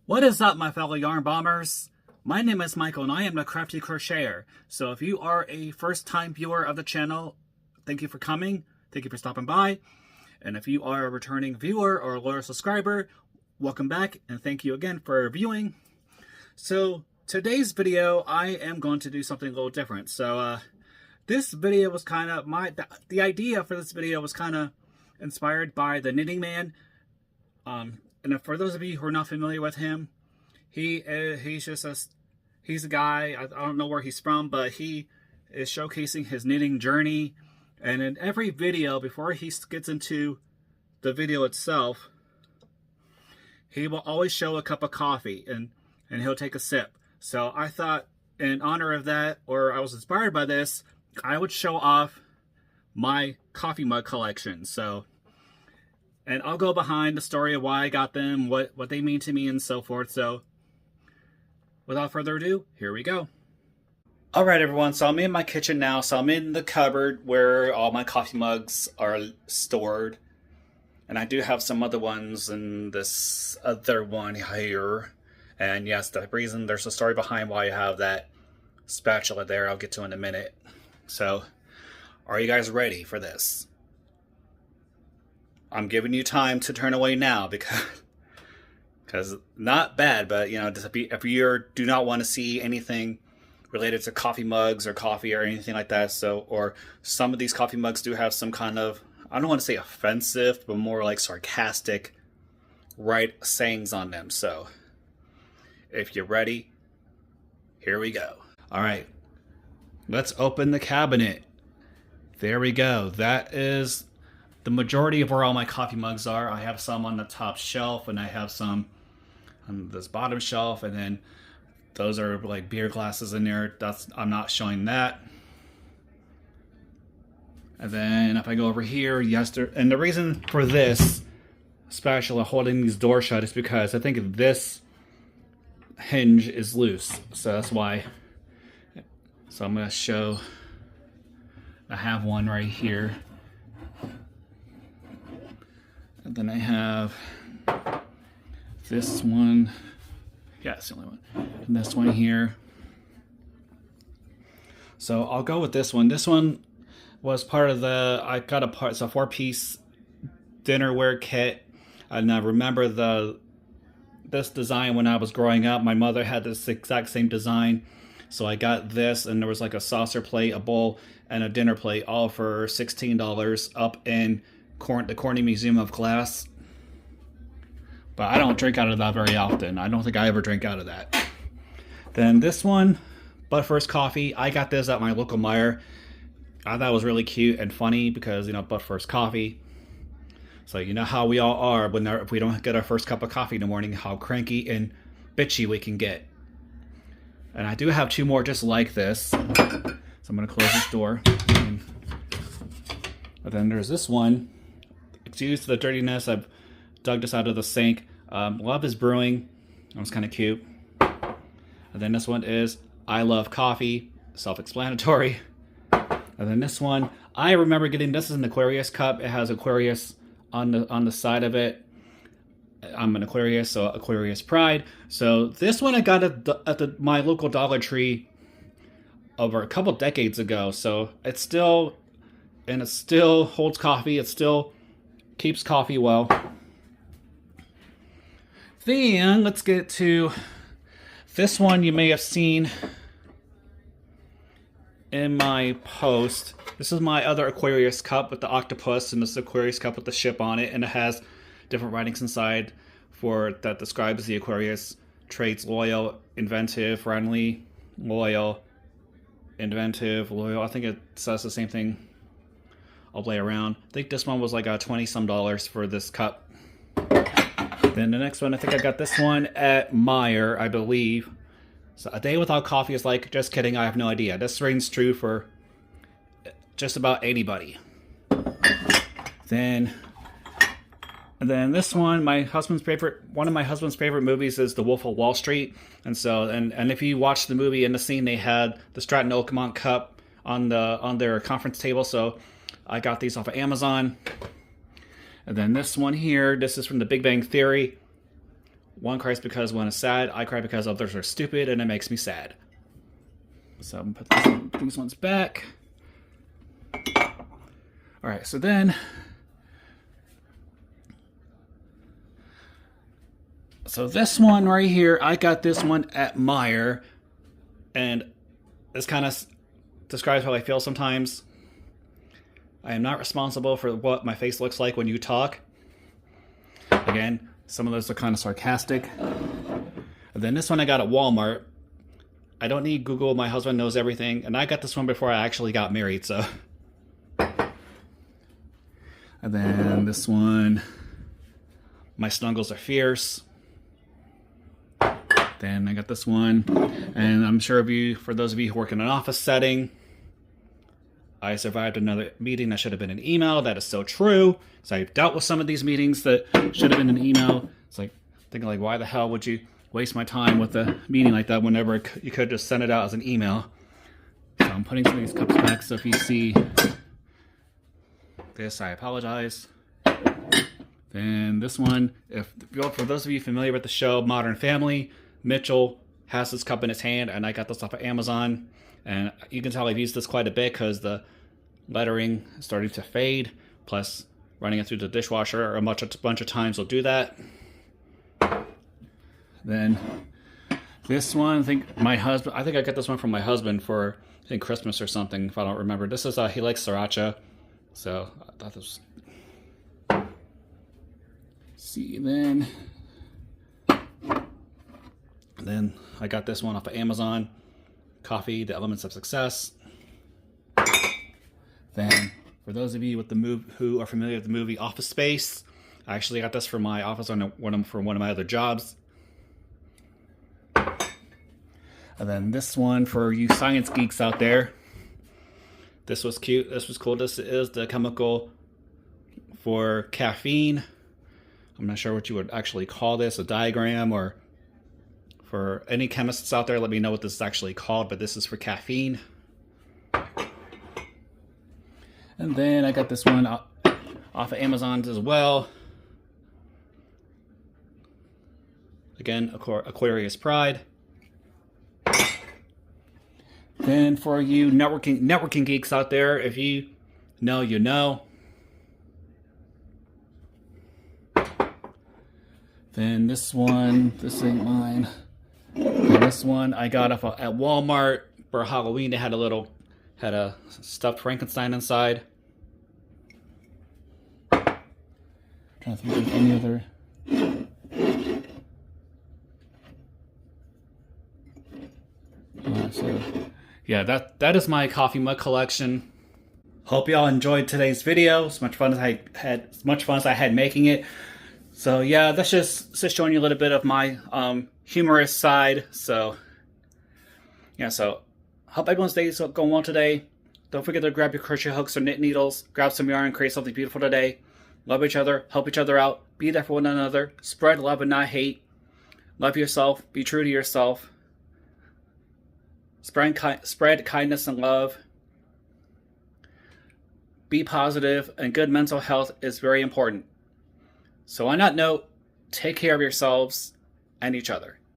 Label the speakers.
Speaker 1: What is up, my fellow yarn bombers? My name is Michael and I am the Crafty Crocheter. So if you are a first-time viewer of the channel, thank you for coming. Thank you for stopping by. And if you are a returning viewer or a loyal subscriber, welcome back and thank you again for viewing. So today's video, I am going to do something a little different. So this video was kind of the idea for this video was kind of inspired by the Knitting Man. And for those of you who are not familiar with him, he's a guy, I don't know where he's from, but he is showcasing his knitting journey. And in every video, before he gets into the video itself, he will always show a cup of coffee and he'll take a sip. So I thought, in honor of that, or I was inspired by this, I would show off my coffee mug collection. And I'll go behind the story of why I got them, what they mean to me, and so forth. So, without further ado, here we go. Alright everyone, so I'm in my kitchen now. So I'm in the cupboard where all my coffee mugs are stored. And I do have some other ones in this other one here. And yes, the reason, there's a story behind why I have that spatula there, I'll get to in a minute. So, are you guys ready for this? I'm giving you time to turn away now because not bad, but you know, if you do not want to see anything related to coffee mugs or coffee or anything like that, or some of these coffee mugs do have some kind of, I don't want to say offensive, but more like sarcastic sayings on them. So if you're ready, here we go. All right, let's open the cabinet. There we go. That is the majority of where all my coffee mugs are. I have some on the top shelf and I have some on this bottom shelf, and then those are like beer glasses in there. I'm not showing that. And then if I go over here, and the reason for this spatula holding these doors shut is because I think this hinge is loose. So that's why. So I'm going to show, I have one right here. And then I have this one. Yeah, it's the only one. And this one here. So I'll go with this one. This one was part of it's a 4-piece dinnerware kit. And I remember this design when I was growing up. My mother had this exact same design. So I got this, and there was like a saucer plate, a bowl, and a dinner plate, all for $16 up in the Corning Museum of Glass. But I don't drink out of that very often. I don't think I ever drink out of that. Then this one, But First Coffee. I got this at my local Meijer. I thought it was really cute and funny because, you know, But First Coffee. So you know how we all are if we don't get our first cup of coffee in the morning, how cranky and bitchy we can get. And I do have two more just like this. So I'm going to close this door. And then there's this one. Excuse the dirtiness. I've dug this out of the sink. Love is Brewing. That was kind of cute. And then this one is I Love Coffee. Self-explanatory. And then this one, I remember getting, this is an Aquarius cup. It has Aquarius on the side of it. I'm an Aquarius, so Aquarius Pride. So this one I got at my local Dollar Tree over a couple decades ago. So it still holds coffee. It still keeps coffee well. Then let's get to this one you may have seen in my post. This is my other Aquarius cup with the octopus, and this is Aquarius cup with the ship on it, and it has different writings inside that describes the Aquarius traits: loyal, inventive, friendly, loyal, inventive, loyal. I think it says the same thing all the way around. I think this one was like $20-some for this cup. Then the next one, I think I got this one at Meijer, I believe. So A Day Without Coffee is like, just kidding, I have no idea. This rings true for just about anybody. And then this one, one of my husband's favorite movies is The Wolf of Wall Street. And so, and if you watch the movie, in the scene they had the Stratton Oakmont cup on their conference table. So I got these off of Amazon. And then this one here, this is from The Big Bang Theory. One cries because one is sad. I cry because others are stupid, and it makes me sad. So I'm going to put these ones back. All right, so then... So this one right here, I got this one at Meijer, and this kind of describes how I feel sometimes. I am not responsible for what my face looks like when you talk. Again, some of those are kind of sarcastic. And then this one I got at Walmart. I don't need Google, my husband knows everything, and I got this one before I actually got married, so. And then this one, my snuggles are fierce. Then I got this one, and I'm sure for those of you who work in an office setting, I survived another meeting that should have been an email. That is so true. So I've dealt with some of these meetings that should have been an email. It's like thinking like, why the hell would you waste my time with a meeting like that whenever you could just send it out as an email? So I'm putting some of these cups back. So if you see this, I apologize. Then this one, for those of you familiar with the show Modern Family, Mitchell has this cup in his hand, and I got this off of Amazon. And you can tell I've used this quite a bit because the lettering is starting to fade. Plus, running it through the dishwasher a bunch of times will do that. Then this one, I think I got this one from my husband for Christmas or something, if I don't remember. This is he likes sriracha, so I thought this. See, then I got this one off of Amazon. Coffee, The Elements of Success. Then, for those of you who are familiar with the movie Office Space, I actually got this for my office for one of my other jobs. And then this one for you science geeks out there. This was cute. This was cool. This is the chemical for caffeine. I'm not sure what you would actually call this, a diagram, or for any chemists out there, let me know what this is actually called, but this is for caffeine. And then I got this one off of Amazon as well. Again, Aquarius Pride. Then for you networking geeks out there, if you know, you know. Then this one, this ain't mine. And this one I got off at Walmart for Halloween. They had a stuffed Frankenstein inside. Trying to think of any other. So yeah, that is my coffee mug collection. Hope y'all enjoyed today's video. As much fun as I had making it. So yeah, that's just showing you a little bit of my humorous side. So yeah, so hope everyone's day is going well today. Don't forget to grab your crochet hooks or knit needles, grab some yarn, create something beautiful today. Love each other, help each other out, be there for one another, spread love and not hate. Love yourself, be true to yourself. Spread kindness and love. Be positive, and good mental health is very important. So on that note, take care of yourselves and each other.